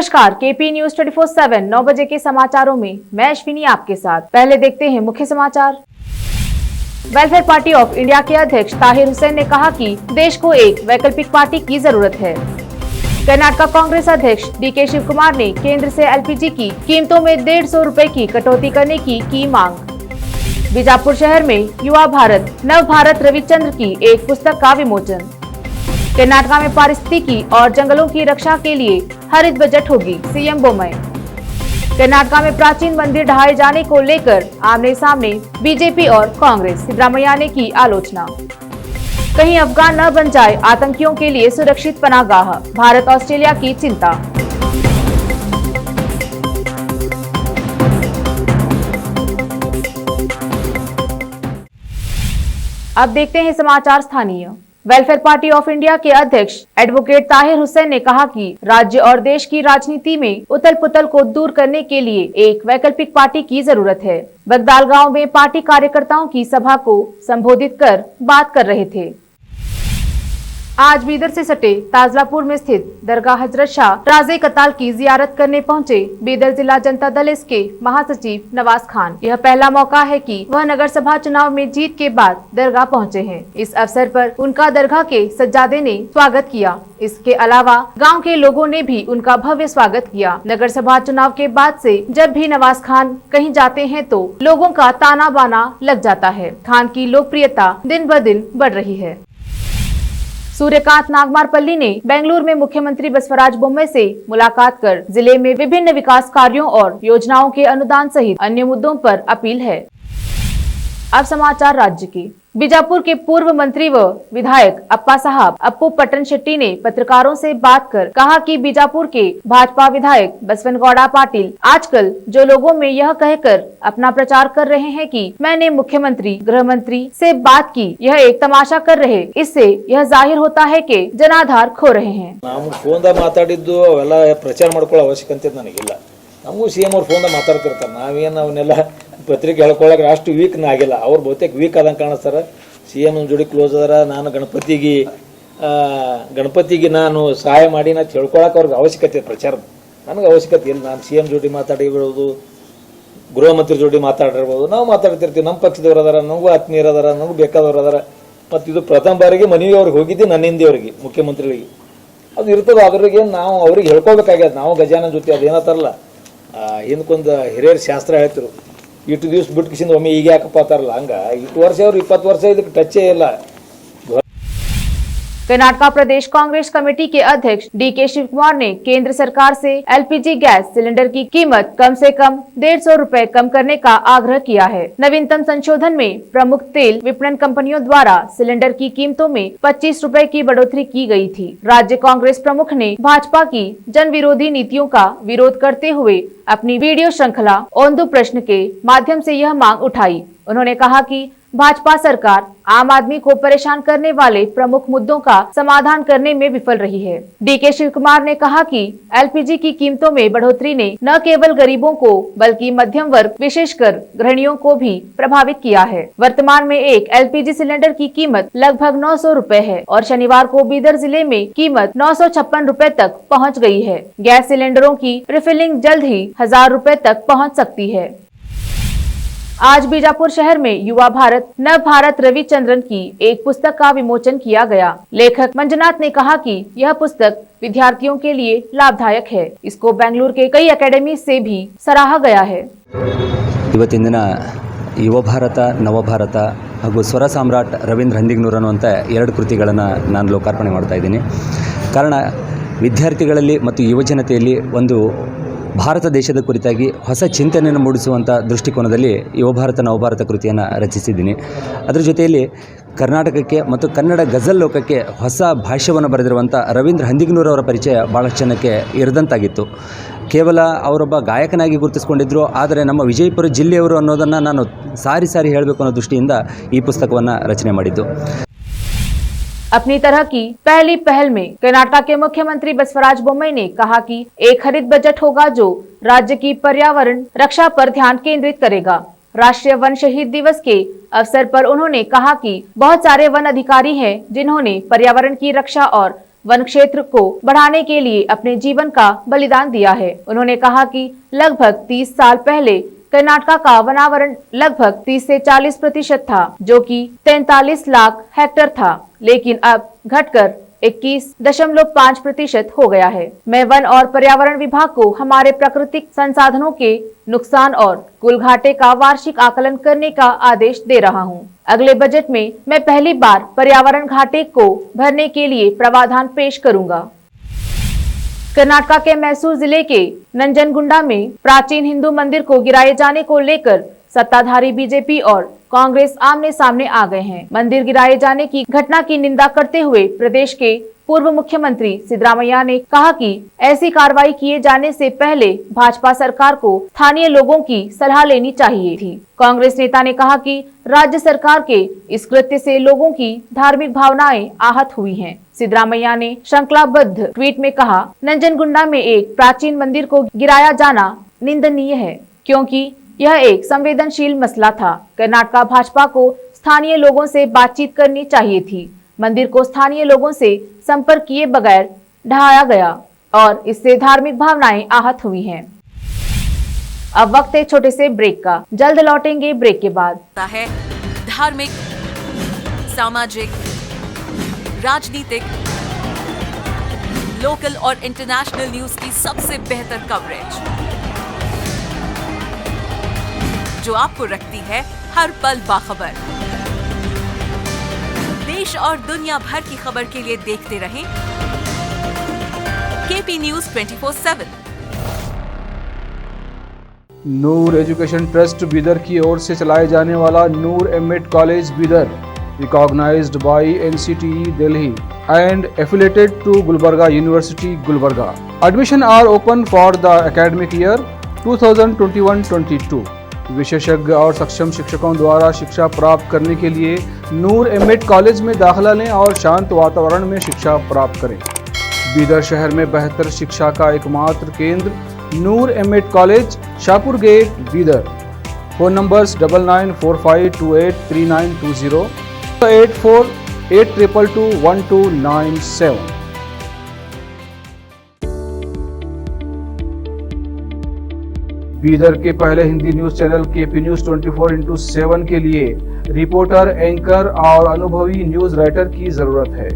नमस्कार, KP news 24/7 9 बजे के समाचारों में मैं अश्विनी आपके साथ। पहले देखते हैं मुख्य समाचार। वेलफेयर पार्टी ऑफ इंडिया के अध्यक्ष ताहिर हुसैन ने कहा कि देश को एक वैकल्पिक पार्टी की जरूरत है। कर्नाटक कांग्रेस अध्यक्ष डीके शिव कुमार ने केंद्र से एलपीजी की कीमतों में 150 रुपए की कटौती करने की मांग। बीजापुर शहर में युवा भारत नव भारत रविचंद्र की एक पुस्तक का विमोचन। कर्नाटक में पारिस्थितिकी और जंगलों की रक्षा के लिए हरित बजट होगी, सीएम बोम्मई। कर्नाटक में प्राचीन मंदिर ढहाए जाने को लेकर आमने सामने बीजेपी और कांग्रेस, सिद्धरामैया ने की आलोचना। कहीं अफगान न बन जाए आतंकियों के लिए सुरक्षित पनाहगाह, भारत ऑस्ट्रेलिया की चिंता। अब देखते हैं समाचार स्थानीय। वेलफेयर पार्टी ऑफ इंडिया के अध्यक्ष एडवोकेट ताहिर हुसैन ने कहा कि राज्य और देश की राजनीति में उथल पुथल को दूर करने के लिए एक वैकल्पिक पार्टी की जरूरत है। बगदाल गांव में पार्टी कार्यकर्ताओं की सभा को संबोधित कर बात कर रहे थे। आज बीदर से सटे ताजलापुर में स्थित दरगाह हजरत शाह राजे कताल की जियारत करने पहुंचे बीदर जिला जनता दल इसके महासचिव नवाज खान। यह पहला मौका है कि वह नगर सभा चुनाव में जीत के बाद दरगाह पहुंचे हैं। इस अवसर पर उनका दरगाह के सज्जादे ने स्वागत किया। इसके अलावा गांव के लोगों ने भी उनका भव्य स्वागत किया। नगर सभा चुनाव के बाद से जब भी नवाज खान कहीं जाते हैं तो लोगों का ताना बाना लग जाता है। खान की लोकप्रियता दिन ब दिन बढ़ रही है। सूर्यकांत नागमारपल्ली ने बेंगलुरु में मुख्यमंत्री बसवराज बोम्मई से मुलाकात कर जिले में विभिन्न विकास कार्यों और योजनाओं के अनुदान सहित अन्य मुद्दों पर अपील है। अब समाचार राज्य की। बीजापुर के पूर्व मंत्री व विधायक अप्पा साहब अप्पू पट्टन शेट्टी ने पत्रकारों से बात कर कहा कि बीजापुर के भाजपा विधायक बसवनगौड़ा पाटिल आजकल जो लोगों में यह कहकर अपना प्रचार कर रहे हैं कि मैंने मुख्यमंत्री गृह मंत्री से बात की, यह एक तमाशा कर रहे। इससे यह जाहिर होता है कि जनाधार खो रहे हैं। प्रचार ಮಾಡ್ಕೊಳ್ಳೋ ಅವಶ್ಯಕತೆ ನನಗಿಲ್ಲ। ನಮಗೂ ಸಿಎಂ ಅವರು ಫೋನ್ ಮಾತಾಡ್ತಿರ್ತಾರೆ, ನಾವೇನು ಅವನ್ನೆಲ್ಲ ಪತ್ರಿಕೆ ಹೇಳ್ಕೊಳ್ಳೋಕೆ ಅಷ್ಟು ವೀಕ್ ಆಗಿಲ್ಲ। ಅವ್ರು ಬಹುತೇಕ ವೀಕ್ ಆದಂಗೆ ಕಾಣಿಸ್ತಾರೆ। ಸಿಎಂ ಜೋಡಿ ಕ್ಲೋಸ್ ಅದಾರ। ನಾನು ಗಣಪತಿಗೆ ನಾನು ಸಹಾಯ ಮಾಡಿ ಅಂತ ಹೇಳ್ಕೊಳಕ್ಕೆ ಅವ್ರಿಗೆ ಅವಶ್ಯಕತೆ ಇದೆ ಪ್ರಚಾರದ, ನನಗೆ ಅವಶ್ಯಕತೆ ಇಲ್ಲ। ನಾನು ಸಿಎಂ ಜೋಡಿ ಮಾತಾಡಿರ್ಬೋದು, ಗೃಹ ಮಂತ್ರಿ ಜೋಡಿ ಮಾತಾಡಿರ್ಬೋದು, ನಾವು ಮಾತಾಡ್ತಿರ್ತೀವಿ। ನಮ್ಮ ಪಕ್ಷದವ್ರು ಅದಾರ, ನಮಗೂ ಆತ್ಮೀಯರು ಅದಾರ, ನಮಗೂ ಬೇಕಾದವ್ರು ಅದಾರ। ಮತ್ತು ಇದು ಪ್ರಥಮ ಬಾರಿಗೆ ಮನವಿ ಅವ್ರಿಗೆ ಹೋಗಿದ್ದೆ ನನ್ನಿಂದ ಅವರಿಗೆ ಮುಖ್ಯಮಂತ್ರಿಗಳಿಗೆ ಅದು ಇರ್ತದೆ। ಅದ್ರಿಗೆ ನಾವು ಅವ್ರಿಗೆ ಹೇಳ್ಕೊಳ್ಬೇಕಾಗ್ಯದ। ನಾವು ಗಜಾನನ ಜೊತೆ ಅದೇನತ್ತಾರಲ್ಲ ಹಿಂದಕ್ಕೊಂದು ಹಿರಿಯರ ಶಾಸ್ತ್ರ ಹೇಳ್ತಿರು, ಇಟ್ಟು ದಿವಸ ಬಿಟ್ಟು ಕಿಸಿಂದ ಒಮ್ಮೆ ಈಗ ಯಾಕಪ್ಪ ಅಂತಾರಲ್ಲ, ಹಂಗ 20 ವರ್ಷ ಅವ್ರು 20 ವರ್ಷ ಇದಕ್ಕೆ ಟಚ್ಚೇ ಇಲ್ಲ। कर्नाटक प्रदेश कांग्रेस कमेटी के अध्यक्ष डीके शिव कुमार ने केंद्र सरकार से एलपीजी गैस सिलेंडर की कीमत कम से कम 150 रुपए कम करने का आग्रह किया है। नवीनतम संशोधन में प्रमुख तेल विपणन कंपनियों द्वारा सिलेंडर की कीमतों में 25 रुपए की बढ़ोतरी की गई थी। राज्य कांग्रेस प्रमुख ने भाजपा की जन विरोधी नीतियों का विरोध करते हुए अपनी वीडियो श्रृंखला ओंदू प्रश्न के माध्यम से यह मांग उठाई। उन्होंने कहा कि भाजपा सरकार आम आदमी को परेशान करने वाले प्रमुख मुद्दों का समाधान करने में विफल रही है। डीके शिव कुमार ने कहा कि एलपीजी की कीमतों में बढ़ोतरी ने न केवल गरीबों को बल्कि मध्यम वर्ग विशेषकर गृहिणियों को भी प्रभावित किया है। वर्तमान में एक एलपीजी सिलेंडर की कीमत लगभग 900 रुपए है और शनिवार को बीदर जिले में कीमत 956 रुपए तक पहुँच गई है। गैस सिलेंडरों की रिफिलिंग जल्द ही 1000 रुपए तक पहुँच सकती है। आज बीजापुर शहर में युवा भारत नव भारत रविचंद्रन की एक पुस्तक का विमोचन किया गया। लेखक मंजुनाथ ने कहा कि यह पुस्तक विद्यार्थियों के लिए लाभदायक है। इसको बेंगलुरु के कई एकेडमी से भी सराहा गया है। ಇವತ್ತಿನ ದಿನ ಯುವ ಭಾರತ ನವ ಭಾರತ ಹಾಗೂ ಸ್ವರ ಸಾಮ್ರಾಟ್ ರವೀಂದ್ರ ಹಂದಿಗ್ನೂರ್ ಅನ್ನುವಂಥ 2 ಕೃತಿಗಳನ್ನು ನಾನು ಲೋಕಾರ್ಪಣೆ ಮಾಡ್ತಾ ಇದ್ದೀನಿ। ಕಾರಣ ವಿದ್ಯಾರ್ಥಿಗಳಲ್ಲಿ ಮತ್ತು ಯುವಜನತೆಯಲ್ಲಿ ಒಂದು ಭಾರತ ದೇಶದ ಕುರಿತಾಗಿ ಹೊಸ ಚಿಂತನೆಯನ್ನು ಮೂಡಿಸುವಂಥ ದೃಷ್ಟಿಕೋನದಲ್ಲಿ ಯುವ ಭಾರತ ನವಭಾರತ ಕೃತಿಯನ್ನು ರಚಿಸಿದ್ದೀನಿ। ಅದರ ಜೊತೆಯಲ್ಲಿ ಕರ್ನಾಟಕಕ್ಕೆ ಮತ್ತು ಕನ್ನಡ ಗಜಲ್ ಲೋಕಕ್ಕೆ ಹೊಸ ಭಾಷ್ಯವನ್ನು ಬರೆದಿರುವಂಥ ರವೀಂದ್ರ ಹಂದಿಗ್ನೂರ್ ಅವರ ಪರಿಚಯ ಭಾಳಷ್ಟು ಜನಕ್ಕೆ ಇರದಂತಾಗಿತ್ತು। ಕೇವಲ ಅವರೊಬ್ಬ ಗಾಯಕನಾಗಿ ಗುರುತಿಸಿಕೊಂಡಿದ್ದರು, ಆದರೆ ನಮ್ಮ ವಿಜಯಪುರ ಜಿಲ್ಲೆಯವರು ಅನ್ನೋದನ್ನು ನಾನು ಸಾರಿ ಹೇಳಬೇಕು ಅನ್ನೋ ದೃಷ್ಟಿಯಿಂದ ಈ ಪುಸ್ತಕವನ್ನು ರಚನೆ ಮಾಡಿದ್ದು। अपनी तरह की पहली पहल में कर्नाटक के मुख्यमंत्री बसवराज बोम्मई ने कहा कि एक हरित बजट होगा जो राज्य की पर्यावरण रक्षा पर ध्यान केंद्रित करेगा। राष्ट्रीय वन शहीद दिवस के अवसर पर उन्होंने कहा कि बहुत सारे वन अधिकारी हैं जिन्होंने पर्यावरण की रक्षा और वन क्षेत्र को बढ़ाने के लिए अपने जीवन का बलिदान दिया है। उन्होंने कहा कि लगभग 30 साल पहले कर्नाटक का वनावरण लगभग 30 से 40% था, जो कि 43 लाख हेक्टेयर था, लेकिन अब घटकर 21.5% हो गया है। मैं वन और पर्यावरण विभाग को हमारे प्राकृतिक संसाधनों के नुकसान और कुल घाटे का वार्षिक आकलन करने का आदेश दे रहा हूं। अगले बजट में मैं पहली बार पर्यावरण घाटे को भरने के लिए प्रावधान पेश करूंगा। कर्नाटक के मैसूर जिले के नंजनगुंडा में प्राचीन हिंदू मंदिर को गिराए जाने को लेकर सत्ताधारी बीजेपी और कांग्रेस आमने सामने आ गए हैं। मंदिर गिराए जाने की घटना की निंदा करते हुए प्रदेश के पूर्व मुख्यमंत्री सिद्धरामैया ने कहा कि ऐसी कार्रवाई किए जाने से पहले भाजपा सरकार को स्थानीय लोगों की सलाह लेनी चाहिए थी। कांग्रेस नेता ने कहा कि राज्य सरकार के इस कृत्य से लोगों की धार्मिक भावनाएं आहत हुई हैं। सिद्धरामैया ने श्रृंखलाबद्ध ट्वीट में कहा, नंजनगुंडा में एक प्राचीन मंदिर को गिराया जाना निंदनीय है, क्योंकि यह एक संवेदनशील मसला था। कर्नाटक भाजपा को स्थानीय लोगों से बातचीत करनी चाहिए थी। मंदिर को स्थानीय लोगों से संपर्क किए बगैर ढहाया गया और इससे धार्मिक भावनाएं आहत हुई हैं। अब वक्त है छोटे से ब्रेक का, जल्द लौटेंगे ब्रेक के बाद। है धार्मिक, सामाजिक, राजनीतिक, लोकल और इंटरनेशनल न्यूज की सबसे बेहतर कवरेज, जो आपको रखती है हर पल बाखबर। देश और दुनिया भर की खबर के लिए देखते रहें KP news 24/7। Noor education trust Bidar की ओर से चलाए जाने वाला Noor MEd college Bidar, recognized by NCTE Delhi and affiliated to Gulbarga University, Gulbarga. Admission are open for the academic year 2021-22. विशेषज्ञ और सक्षम शिक्षकों द्वारा शिक्षा प्राप्त करने के लिए नूर एमएड कॉलेज में दाखिला लें और शांत वातावरण में शिक्षा प्राप्त करें। बीदर शहर में बेहतर शिक्षा का एकमात्र केंद्र Noor MEd college, Shahpur gate, Bidar. Phone numbers 9945283920, 8482221297। Bidar के पहले Hindi news channel KP news 24/7 के लिए रिपोर्टर, एंकर और अनुभवी न्यूज राइटर की जरूरत है।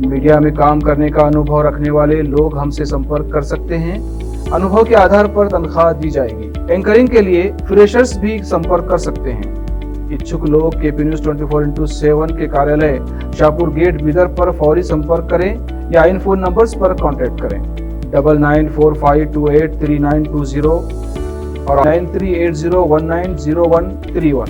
मीडिया में काम करने का अनुभव रखने वाले लोग हमसे संपर्क कर सकते हैं। अनुभव के आधार पर तनख्वाह दी जाएगी। एंकरिंग के लिए फ्रेशर्स भी संपर्क कर सकते हैं। इच्छुक लोग केपी न्यूज 24/7 के कार्यालय शाहपुर गेट बीदर पर फौरी संपर्क करें या इन फोन नंबर्स पर कॉन्टेक्ट करें 9945283920 और 9380190131।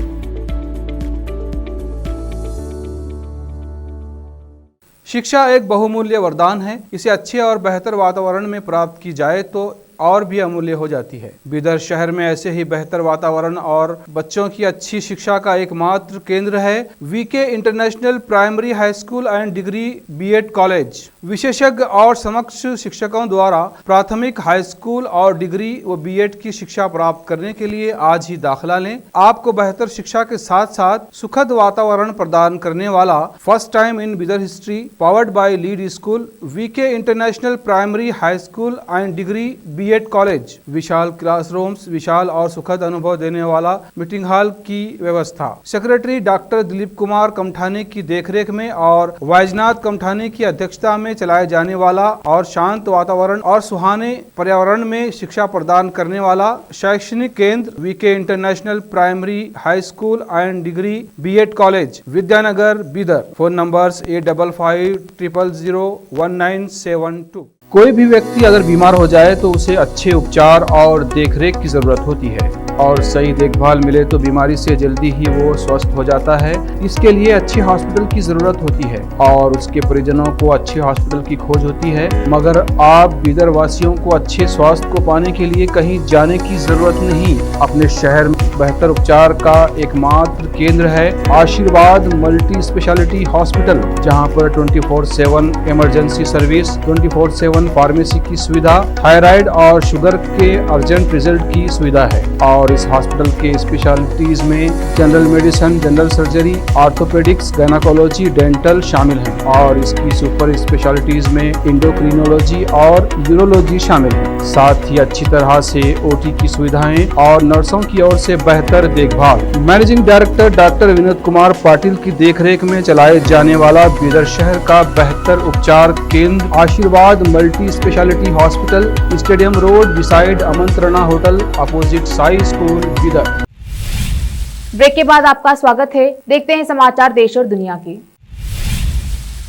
शिक्षा एक बहुमूल्य वरदान है। इसे अच्छे और बेहतर वातावरण में प्राप्त की जाए तो और भी अमूल्य हो जाती है। बीदर शहर में ऐसे ही बेहतर वातावरण और बच्चों की अच्छी शिक्षा का एकमात्र केंद्र है VK international primary high school and degree BEd college. विशेषज्ञ और समक्ष शिक्षकों द्वारा प्राथमिक, हाई स्कूल और डिग्री व बीएड की शिक्षा प्राप्त करने के लिए आज ही दाखिला लें। आपको बेहतर शिक्षा के साथ साथ सुखद वातावरण प्रदान करने वाला first time in Bidar history powered by lead school VK international primary high school and degree BEd college. विशाल क्लासरूम्स, विशाल और सुखद अनुभव देने वाला मीटिंग हॉल की व्यवस्था, सेक्रेटरी डॉक्टर दिलीप कुमार कमठाने की देखरेख में और वैजनाथ कमठाने की अध्यक्षता में चलाए जाने वाला और शांत वातावरण और सुहाने पर्यावरण में शिक्षा प्रदान करने वाला शैक्षणिक केंद्र VK international primary high school and degree BEd college, Vidyanagar, Bidar. Phone numbers 8550001972। कोई भी व्यक्ति अगर बीमार हो जाए तो उसे अच्छे उपचार और देखरेख की जरूरत होती है और सही देखभाल मिले तो बीमारी से जल्दी ही वो स्वस्थ हो जाता है। इसके लिए अच्छे हॉस्पिटल की जरूरत होती है और उसके परिजनों को अच्छे हॉस्पिटल की खोज होती है। मगर आप बीदर वासियों को अच्छे स्वास्थ्य को पाने के लिए कहीं जाने की जरूरत नहीं। अपने शहर में बेहतर उपचार का एकमात्र केंद्र है आशीर्वाद मल्टी स्पेशलिटी हॉस्पिटल, जहाँ पर 24/7 इमरजेंसी सर्विस, 24/7 फार्मेसी की सुविधा, थायराइड और शुगर के अर्जेंट रिजल्ट की सुविधा है और और इस हॉस्पिटल के स्पेशलिटीज में general medicine, general surgery, orthopaedics, gynaecology, dental शामिल हैं और इसकी सुपर स्पेशलिटीज में इंडोक्रिनोलॉजी और यूरोलॉजी शामिल है। साथ ही अच्छी तरह से ओटी की सुविधाएं और नर्सों की ओर से बेहतर देखभाल। Managing director doctor Vinod Kumar Patil की देखरेख में चलाए जाने वाला बीदर शहर का बेहतर उपचार केंद्र Ashirwad multi speciality hospital, stadium road beside Amantrana hotel, opposite Sai school, Bidar. Break के बाद आपका स्वागत है। देखते हैं समाचार देश और दुनिया के।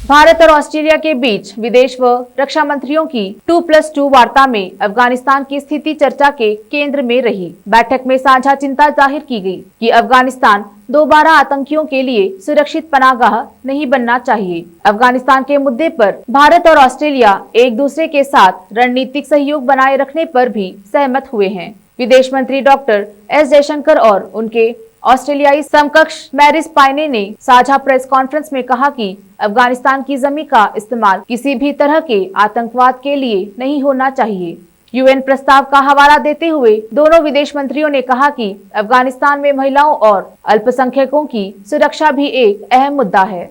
भारत और ऑस्ट्रेलिया के बीच विदेश व रक्षा मंत्रियों की 2+2 वार्ता में अफगानिस्तान की स्थिति चर्चा के केंद्र में रही। बैठक में साझा चिंता जाहिर की गई कि अफगानिस्तान दोबारा आतंकियों के लिए सुरक्षित पनाहगाह नहीं बनना चाहिए। अफगानिस्तान के मुद्दे पर भारत और ऑस्ट्रेलिया एक दूसरे के साथ रणनीतिक सहयोग बनाए रखने पर भी सहमत हुए हैं। विदेश मंत्री डॉक्टर एस जयशंकर और उनके ऑस्ट्रेलियाई समकक्ष मैरिस पायने ने साझा प्रेस कॉन्फ्रेंस में कहा कि अफगानिस्तान की जमीन का इस्तेमाल किसी भी तरह के आतंकवाद के लिए नहीं होना चाहिए। यूएन प्रस्ताव का हवाला देते हुए दोनों विदेश मंत्रियों ने कहा कि अफगानिस्तान में महिलाओं और अल्पसंख्यकों की सुरक्षा भी एक अहम मुद्दा है।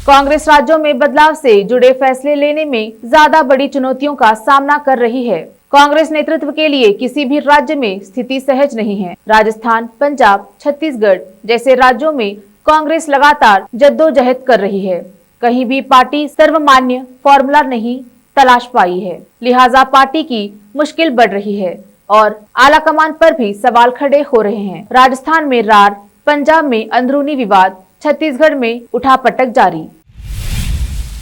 कांग्रेस राज्यों में बदलाव से जुड़े फैसले लेने में ज्यादा बड़ी चुनौतियों का सामना कर रही है। कांग्रेस नेतृत्व के लिए किसी भी राज्य में स्थिति सहज नहीं है। राजस्थान, पंजाब, छत्तीसगढ़ जैसे राज्यों में कांग्रेस लगातार जद्दोजहद कर रही है। कहीं भी पार्टी सर्वमान्य फॉर्मूला नहीं तलाश पाई है, लिहाजा पार्टी की मुश्किल बढ़ रही है और आलाकमान पर भी सवाल खड़े हो रहे हैं। राजस्थान में रार, पंजाब में अंदरूनी विवाद, छत्तीसगढ़ में उठापटक जारी।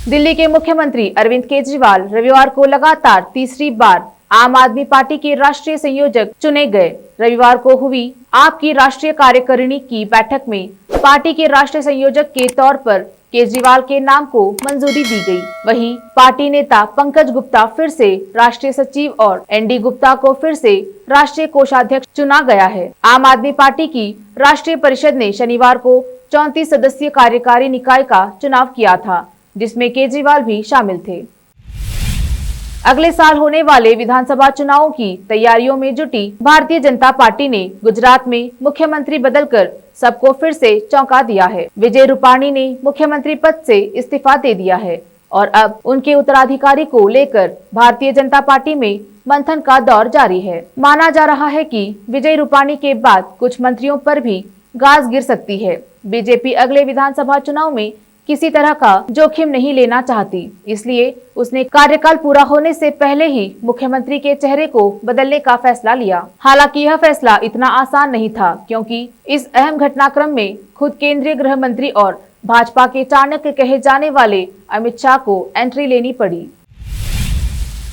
दिल्ली के मुख्यमंत्री अरविंद केजरीवाल रविवार को लगातार तीसरी बार आम आदमी पार्टी के राष्ट्रीय संयोजक चुने गए। रविवार को हुई आप की राष्ट्रीय कार्यकारिणी की बैठक में पार्टी के राष्ट्रीय संयोजक के तौर पर केजरीवाल के नाम को मंजूरी दी गई। वहीं पार्टी नेता पंकज गुप्ता फिर से राष्ट्रीय सचिव और एनडी गुप्ता को फिर से राष्ट्रीय कोषाध्यक्ष चुना गया है। आम आदमी पार्टी की राष्ट्रीय परिषद ने शनिवार को 34 सदस्यीय कार्यकारी निकाय का चुनाव किया था, जिसमें केजरीवाल भी शामिल थे। अगले साल होने वाले विधानसभा चुनावों की तैयारियों में जुटी भारतीय जनता पार्टी ने गुजरात में मुख्यमंत्री बदलकर सबको फिर से चौंका दिया है। विजय रूपाणी ने मुख्यमंत्री पद से इस्तीफा दे दिया है और अब उनके उत्तराधिकारी को लेकर भारतीय जनता पार्टी में मंथन का दौर जारी है। माना जा रहा है कि विजय रूपाणी के बाद कुछ मंत्रियों पर भी गाज गिर सकती है। बीजेपी अगले विधानसभा चुनाव में किसी तरह का जोखिम नहीं लेना चाहती, इसलिए उसने कार्यकाल पूरा होने से पहले ही मुख्यमंत्री के चेहरे को बदलने का फैसला लिया। हालांकि यह फैसला इतना आसान नहीं था, क्योंकि इस अहम घटनाक्रम में खुद केंद्रीय गृह मंत्री और भाजपा के चाणक्य कहे जाने वाले अमित शाह को एंट्री लेनी पड़ी।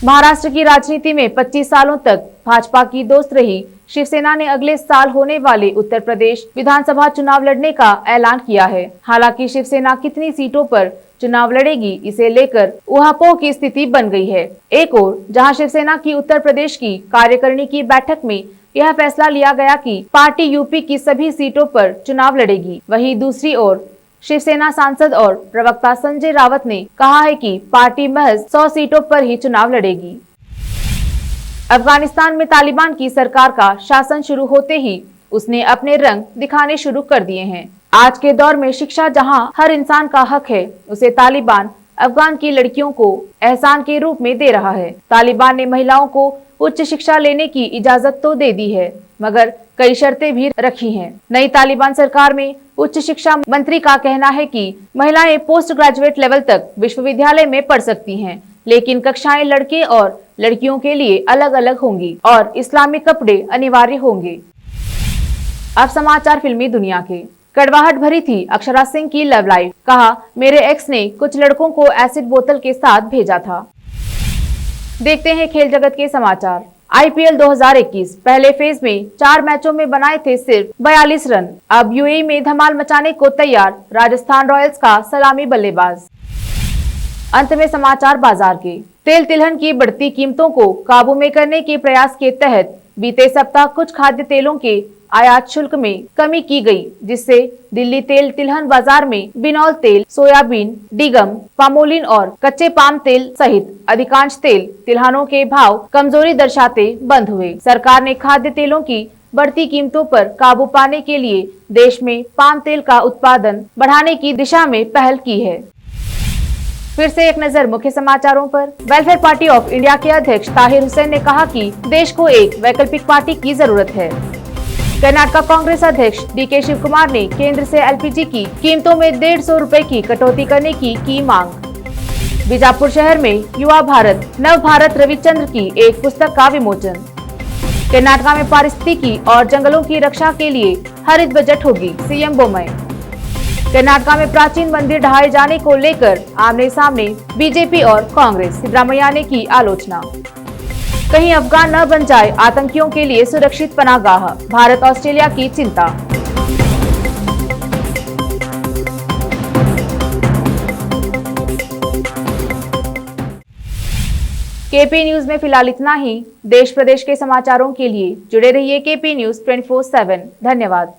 महाराष्ट्र की राजनीति में 25 सालों तक भाजपा की दोस्त रही शिवसेना ने अगले साल होने वाले उत्तर प्रदेश विधानसभा चुनाव लड़ने का ऐलान किया है। हालांकि शिवसेना कितनी सीटों पर चुनाव लड़ेगी, इसे लेकर उहापोह की स्थिति बन गई है। एक ओर जहां शिवसेना की उत्तर प्रदेश की कार्यकारिणी की बैठक में यह फैसला लिया गया कि पार्टी यूपी की सभी सीटों पर चुनाव लड़ेगी, वहीं दूसरी ओर शिवसेना सांसद और प्रवक्ता संजय रावत ने कहा है कि पार्टी महज 100 सीटों पर ही चुनाव लड़ेगी। अफगानिस्तान में तालिबान की सरकार का शासन शुरू होते ही उसने अपने रंग दिखाने शुरू कर दिए हैं। आज के दौर में शिक्षा जहां हर इंसान का हक है, उसे तालिबान अफगान की लड़कियों को एहसान के रूप में दे रहा है। तालिबान ने महिलाओं को उच्च शिक्षा लेने की इजाजत तो दे दी है, मगर कई शर्तें भी रखी हैं। नई तालिबान सरकार में उच्च शिक्षा मंत्री का कहना है कि महिलाएं पोस्ट ग्रेजुएट लेवल तक विश्वविद्यालय में पढ़ सकती हैं, लेकिन कक्षाएं लड़के और लड़कियों के लिए अलग अलग होंगी और इस्लामिक कपड़े अनिवार्य होंगे। अब समाचार फिल्मी दुनिया के। कड़वाहट भरी थी अक्षरा सिंह की लव लाइफ। कहा, मेरे एक्स ने कुछ लड़कों को एसिड बोतल के साथ भेजा था। देखते हैं खेल जगत के समाचार। आईपीएल 2021 पहले फेज में 4 मैचों में बनाए थे सिर्फ 42 रन। अब यूएई में धमाल मचाने को तैयार राजस्थान रॉयल्स का सलामी बल्लेबाज। अंत में समाचार बाजार के। तेल तिलहन की बढ़ती कीमतों को काबू में करने के प्रयास के तहत बीते सप्ताह कुछ खाद्य तेलों के आयात शुल्क में कमी की गई, जिससे दिल्ली तेल तिलहन बाजार में बिनौल तेल, सोयाबीन, डिगम, पामोलिन और कच्चे पाम तेल सहित अधिकांश तेल तिलहनों के भाव कमजोरी दर्शाते बंद हुए। सरकार ने खाद्य तेलों की बढ़ती कीमतों पर काबू पाने के लिए देश में पाम तेल का उत्पादन बढ़ाने की दिशा में पहल की है। फिर से एक नजर मुख्य समाचारों पर। वेलफेयर पार्टी ऑफ इंडिया के अध्यक्ष ताहिर हुसैन ने कहा कि देश को एक वैकल्पिक पार्टी की जरूरत है। कर्नाटक कांग्रेस अध्यक्ष डीके शिव कुमार ने केंद्र से एलपीजी की कीमतों में 150 रुपए की कटौती करने की मांग। बीजापुर शहर में युवा भारत नव भारत रविचंद्र की एक पुस्तक का विमोचन। कर्नाटक में पारिस्थितिकी और जंगलों की रक्षा के लिए हरित बजट होगी, सीएम बोम्मई। कर्नाटक में प्राचीन मंदिर ढहाए जाने को लेकर आमने सामने बीजेपी और कांग्रेस, सिद्धरामैया ने की आलोचना। कहीं अफगान न बन जाए आतंकियों के लिए सुरक्षित पनाहगाह, भारत ऑस्ट्रेलिया की चिंता। केपी न्यूज में फिलहाल इतना ही। देश प्रदेश के समाचारों के लिए जुड़े रहिए केपी न्यूज 24/7। धन्यवाद।